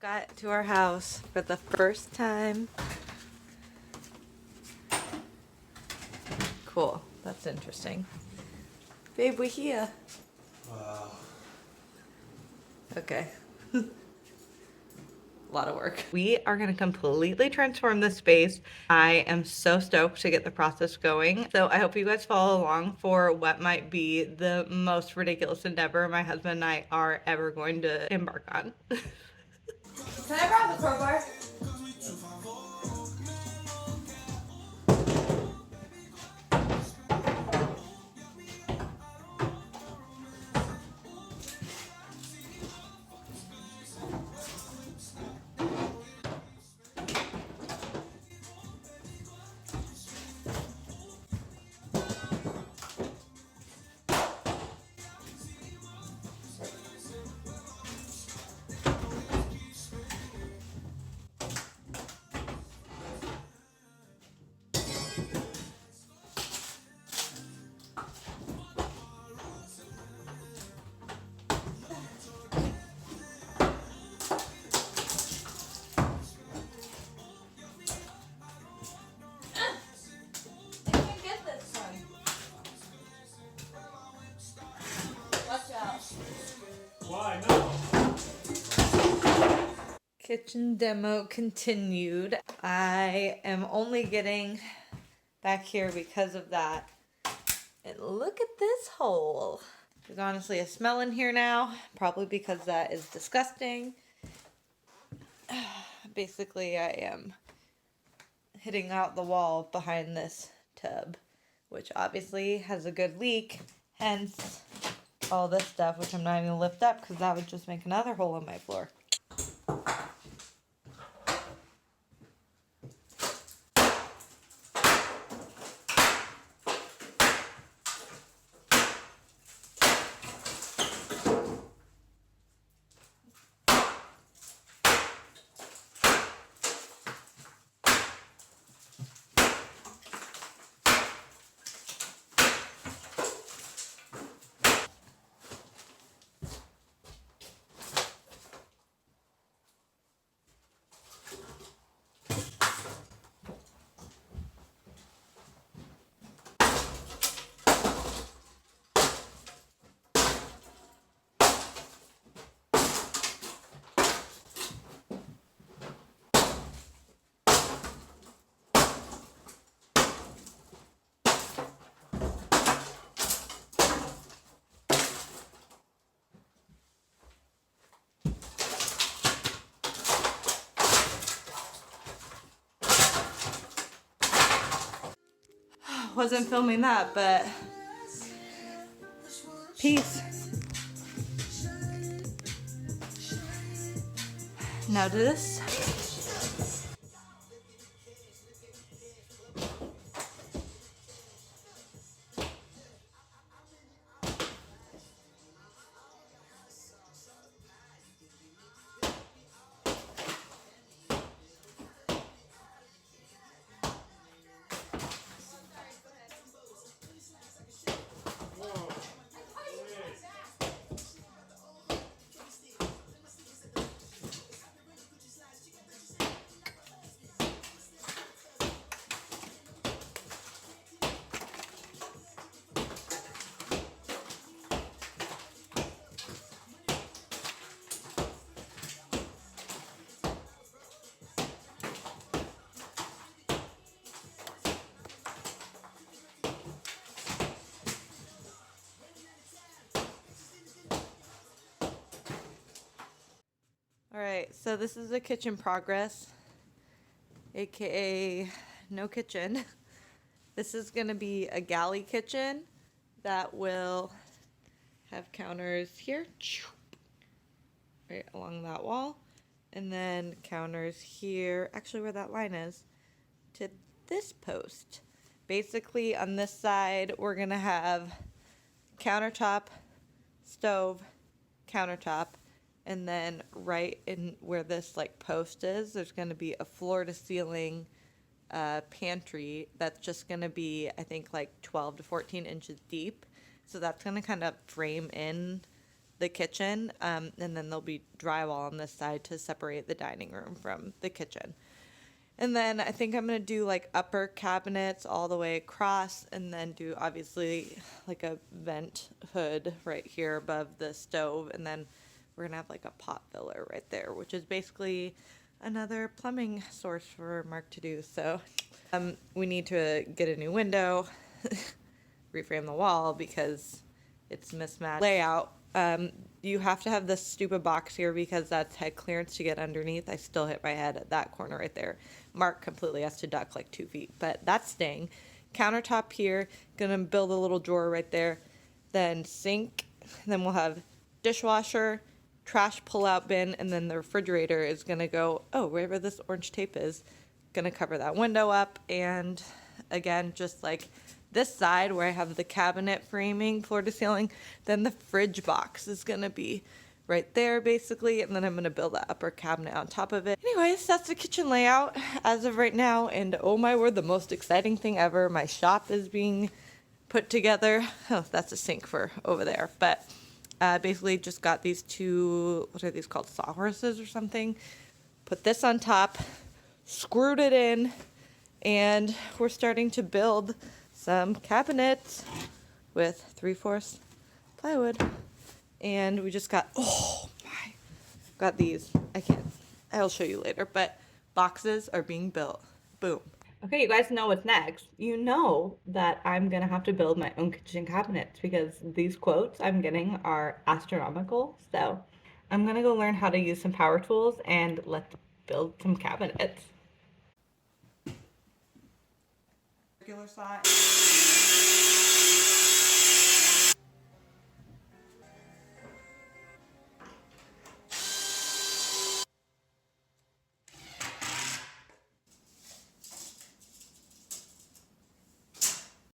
Got to our house for the first time. Cool. That's interesting. Babe, we're here. Wow. Okay. A lot of work. We are going to completely transform this space. I am so stoked to get the process going. So I hope you guys follow along for what might be the most ridiculous endeavor my husband and I are ever going to embark on. Can I grab the crowbar? Why? No. Kitchen demo continued. I am only getting back here because of that. And look at this hole. There's honestly a smell in here now, probably because that is disgusting. Basically, I am hitting out the wall behind this tub, which obviously has a good leak, hence all this stuff, which I'm not even gonna lift up because that would just make another hole in my floor. Wasn't filming that, but peace. Now do this. Alright, so this is the kitchen progress, aka no kitchen. This is going to be a galley kitchen that will have counters here, right along that wall, and then counters here, actually where that line is, to this post. Basically on this side we're going to have countertop, stove, countertop, and then right in where this like post is, there's going to be a floor to ceiling pantry that's just going to be, I think, like 12 to 14 inches deep. So that's going to kind of frame in the kitchen, and then there'll be drywall on this side to separate the dining room from the kitchen. And then I think I'm going to do like upper cabinets all the way across, and then do obviously like a vent hood right here above the stove. And then we're going to have like a pot filler right there, which is basically another plumbing source for Mark to do. So we need to get a new window, reframe the wall because it's mismatched layout. You have to have this stupid box here because that's head clearance to get underneath. I still hit my head at that corner right there. Mark completely has to duck like 2 feet, but that's staying. Countertop here, gonna build a little drawer right there. Then sink, then we'll have dishwasher, trash pull-out bin, and then the refrigerator is gonna go, oh, wherever this orange tape is, gonna cover that window up. And again, just like this side where I have the cabinet framing floor to ceiling, then the fridge box is gonna be right there basically, and then I'm gonna build that upper cabinet on top of it. Anyways, that's the kitchen layout as of right now, and oh my word, the most exciting thing ever, my shop is being put together. Oh, that's a sink for over there, but basically just got these two, what are these called, sawhorses or something, put this on top, screwed it in, and we're starting to build some cabinets with 3/4 plywood. And we just got, oh my, got these, I'll show you later, but boxes are being built. Boom. Okay, you guys know what's next. You know that I'm gonna have to build my own kitchen cabinets because these quotes I'm getting are astronomical. So I'm gonna go learn how to use some power tools and let's build some cabinets. Regular size.